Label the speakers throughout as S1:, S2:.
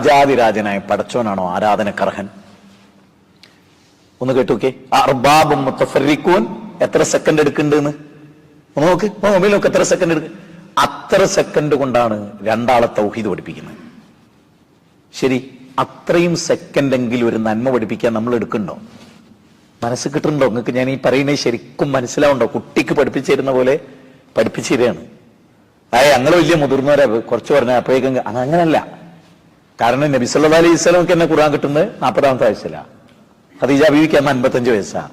S1: രാജാതിരാജനായ പടച്ചോനാണോ ആരാധനക്കർഹൻ? ഒന്ന് കേട്ടു നോക്കേ. അർബാബും മുത്തഫർരിഖൂൻ എത്ര സെക്കൻഡ് എടുക്കുന്നുണ്ടെന്ന് ഒന്ന് നോക്ക്. മൊബൈൽ നോക്ക്, എത്ര സെക്കൻഡ് എടുക്കും? അത്ര സെക്കൻഡ് കൊണ്ടാണ് രണ്ടാളെ തൗഹീദ് പഠിപ്പിക്കുന്നത്. ശരി, അത്രയും സെക്കൻഡെങ്കിലും ഒരു നന്മ പഠിപ്പിക്കാൻ നമ്മൾ എടുക്കണ്ടോ? മനസ്സ് കിട്ടുന്നുണ്ടോ നിങ്ങൾക്ക്? ഞാൻ ഈ പറയുന്നത് ശരിക്കും മനസ്സിലാവുണ്ടോ? കുട്ടിക്ക് പഠിപ്പിച്ചിരുന്ന പോലെ പഠിപ്പിച്ചിരുകയാണ്. ഞങ്ങൾ വലിയ മുതിർന്നവരെ കുറച്ച് പറഞ്ഞ അപ്പോഴേക്കും അങ്ങനല്ല. കാരണം നബി സല്ലല്ലാഹു അലൈഹി വസല്ലമക്ക് തന്നെ ഖുർആൻ കിട്ടുന്നത് 40-ാമത്തെ വയസ്സിലാണ്. ഖദീജ ബീവിക്ക് അന്ന് 55 വയസ്സാണ്.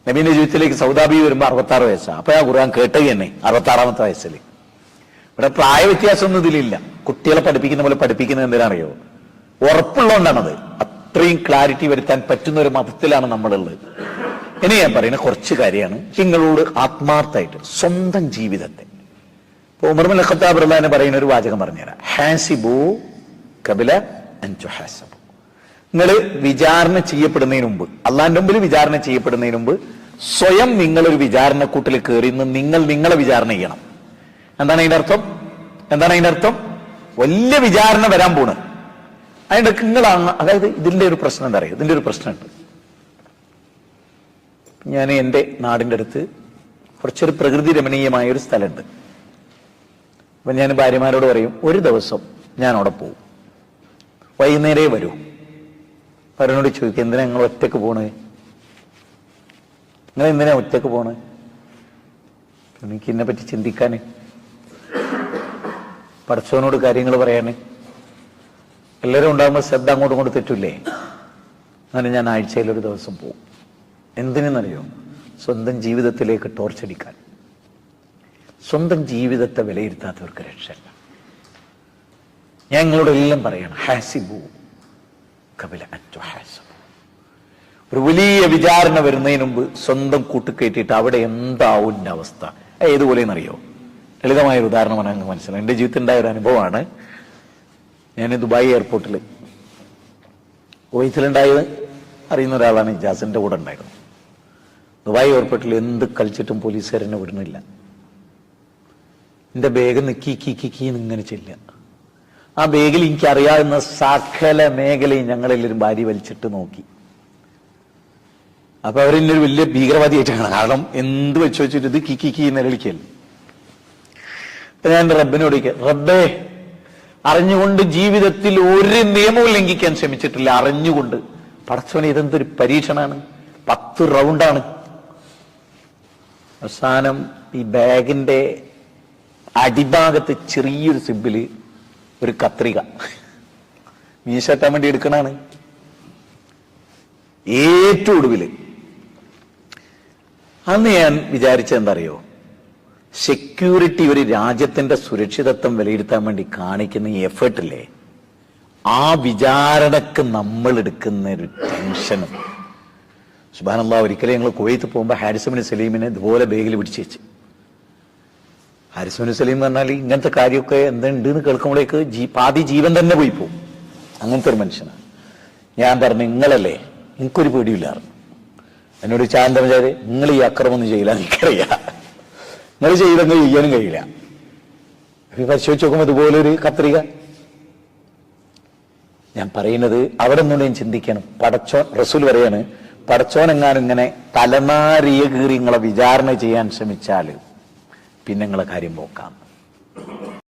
S1: നബീന്റെ ജീവിതത്തിലേക്ക് സൗദാ ബീവി വരുമ്പോൾ 66 വയസ്സാണ്. അപ്പൊ ആ ഖുർആൻ കേട്ടത് തന്നെ 66-ാമത്തെ വയസ്സിൽ. ഇവിടെ പ്രായ വ്യത്യാസമൊന്നും ഇതിലില്ല. കുട്ടികളെ പഠിപ്പിക്കുന്ന പോലെ പഠിപ്പിക്കുന്നത് എന്തിനാണെന്നറിയോ? ഉറപ്പുള്ളതുകൊണ്ടാണത്. അത്രയും ക്ലാരിറ്റി വരുത്താൻ പറ്റുന്ന ഒരു മതത്തിലാണ് നമ്മളുള്ളത്. ഇനി ഞാൻ പറയുന്ന കുറച്ച് കാര്യമാണ് നിങ്ങളോട് ആത്മാർത്ഥമായിട്ട് സ്വന്തം ജീവിതത്തെ. ഇപ്പൊ ഉമർ ഇബ്നുൽ ഖത്താബ് റളിയല്ലാഹു അൻഹു പറയുന്ന ഒരു വാചകം പറഞ്ഞുതരാം. ഹാസിബു ഖബല അൻ തുഹാസബു. നിങ്ങൾ വിചാരണ ചെയ്യപ്പെടുന്നതിന് മുമ്പ്, അള്ളാന്റെ മുമ്പിൽ വിചാരണ ചെയ്യപ്പെടുന്നതിന് മുമ്പ് സ്വയം നിങ്ങളൊരു വിചാരണക്കൂട്ടിൽ കയറി നിങ്ങൾ നിങ്ങളെ വിചാരണ ചെയ്യണം. എന്താണ് അതിന്റെ അർത്ഥം? വലിയ വിചാരണ വരാൻ പോണ്. അതിന്റെ നിങ്ങളാണ്. അതായത് ഇതിന്റെ ഒരു പ്രശ്നം എന്താ പറയുക? ഇതിന്റെ ഒരു പ്രശ്നമുണ്ട്. ഞാൻ എൻ്റെ നാടിൻ്റെ അടുത്ത് കുറച്ചൊരു പ്രകൃതി രമണീയമായ ഒരു സ്ഥലമുണ്ട്. അപ്പൊ ഞാൻ ഭാര്യമാരോട് പറയും, ഒരു ദിവസം ഞാൻ അവിടെ പോകും, വൈകുന്നേരേ വരൂ. അവരോട് ചോദിക്കും, എന്തിനാ നിങ്ങൾ ഒറ്റക്ക് പോണേ? നിങ്ങൾ എന്തിനാ ഒറ്റക്ക് പോണേ? എനിക്ക് ഇതിനെ പറ്റി ചിന്തിക്കാന്, പടച്ചവനോട് കാര്യങ്ങൾ പറയാന്. എല്ലാവരും ഉണ്ടാകുമ്പോൾ ശ്രദ്ധ അങ്ങോട്ടും ഇങ്ങോട്ട് തെറ്റില്ലേ? അങ്ങനെ ഞാൻ ആഴ്ചയിലൊരു ദിവസം പോകും. എന്തിനെന്നറിയോ? സ്വന്തം ജീവിതത്തിലേക്ക് ടോർച്ചടിക്കാൻ. സ്വന്തം ജീവിതത്തെ വിലയിരുത്താത്തവർക്ക് രക്ഷയില്ല. ഞാൻ നിങ്ങളോടെല്ലാം പറയണം, ഹാസിബു ഖബല അൻ തുഹാസബു. ഒരു വലിയ വിചാരണ വരുന്നതിന് മുമ്പ് സ്വന്തം കൂട്ടുകയറ്റിയിട്ട് അവിടെ എന്താവും എൻ്റെ അവസ്ഥ? ഏതുപോലെയെന്നറിയോ? ലളിതമായൊരു ഉദാഹരണമാണ് അങ്ങ് മനസ്സിലാവും. എൻ്റെ ജീവിതത്തിൽ ഉണ്ടായ ഒരു അനുഭവമാണ്. ഞാൻ ദുബായ് എയർപോർട്ടിൽ കുവൈത്തിലുണ്ടായത് അറിയുന്ന ഒരാളാണ്, ഇജാസിന്റെ കൂടെ ഉണ്ടായിരുന്നു. ദുബായ് എയർപോർട്ടിൽ എന്ത് കളിച്ചിട്ടും പോലീസുകാരെന്നെ വിടുന്നില്ല. എൻ്റെ ബാഗ് ഇങ്ങനെ ചെല്ലുക. ആ ബാഗിൽ എനിക്കറിയാവുന്ന സകല മേഖലയും ഞങ്ങളെല്ലാവരും ഭാര്യ വലിച്ചിട്ട് നോക്കി. അപ്പൊ അവരെന്നൊരു വലിയ ഭീകരവാദിയായിട്ടാണ്. കാരണം എന്ത് വെച്ച് വെച്ചിട്ട് ഇത് കിക്കി നിലവിളിക്കൽ. അപ്പൊ ഞാൻ റബ്ബിനോട് റബ്ബേ, അറിഞ്ഞുകൊണ്ട് ജീവിതത്തിൽ ഒരു നിയമവും ലംഘിക്കാൻ ശ്രമിച്ചിട്ടില്ല. അറിഞ്ഞുകൊണ്ട്. പടച്ചോനെ, ഇതെന്തൊരു പരീക്ഷണാണ്. 10 റൗണ്ടാണ്. അവസാനം ഈ ബാഗിന്റെ അടിഭാഗത്ത് ചെറിയൊരു സിബില് ഒരു കത്രിക മീശട്ടാൻ വേണ്ടി എടുക്കണാണ്. ഏറ്റവും ഒടുവില് അന്ന് ഞാൻ വിചാരിച്ചത് എന്താ അറിയോ? സെക്യൂരിറ്റി, ഒരു രാജ്യത്തിന്റെ സുരക്ഷിതത്വം വിലയിരുത്താൻ വേണ്ടി കാണിക്കുന്ന ഈ എഫേർട്ടില്ലേ, ആ വിചാരണക്ക് നമ്മൾ എടുക്കുന്ന ഒരു ടെൻഷനും. സുബ്ഹാനല്ലാഹ്, ഒരിക്കലും ഞങ്ങൾ കുവൈത്ത് പോകുമ്പോൾ ഹാരിസ് ബിൻ സലീമിനെ ഇതുപോലെ ബാഗിൽ പിടിച്ചു വെച്ച്. ഹാരിസ് ബിൻ സലീം എന്ന് പറഞ്ഞാൽ ഇങ്ങനത്തെ കാര്യമൊക്കെ എന്തുണ്ട് എന്ന് കേൾക്കുമ്പോഴേക്ക് പാതി ജീവൻ തന്നെ പോയി പോകും. അങ്ങനത്തെ ഒരു മനുഷ്യനാണ്. ഞാൻ പറഞ്ഞു, നിങ്ങളല്ലേ, എനിക്കൊരു പേടിയില്ലായിരുന്നു. എന്നോട് ചാന്ത വിചാരി, നിങ്ങൾ ഈ അക്രമൊന്നും ചെയ്യില്ല, എനിക്കറിയാം. നിങ്ങൾ ചെയ്തെങ്കിൽ ചെയ്യാനും കഴിയില്ല. പരിശോധിച്ച് നോക്കുമ്പോൾ ഇതുപോലെ ഒരു കത്രിക. ഞാൻ പറയുന്നത് അവിടെ ഒന്നുകൂടെ ചിന്തിക്കണം. പടച്ചോൻ, റസൂൽ പറയാണ്, പടച്ചോൻ എങ്ങാനും ഇങ്ങനെ തലനാരിയ കീറി നിങ്ങളെ വിചാരണ ചെയ്യാൻ ശ്രമിച്ചാൽ പിന്നെ നിങ്ങളെ കാര്യം പോക്കാം.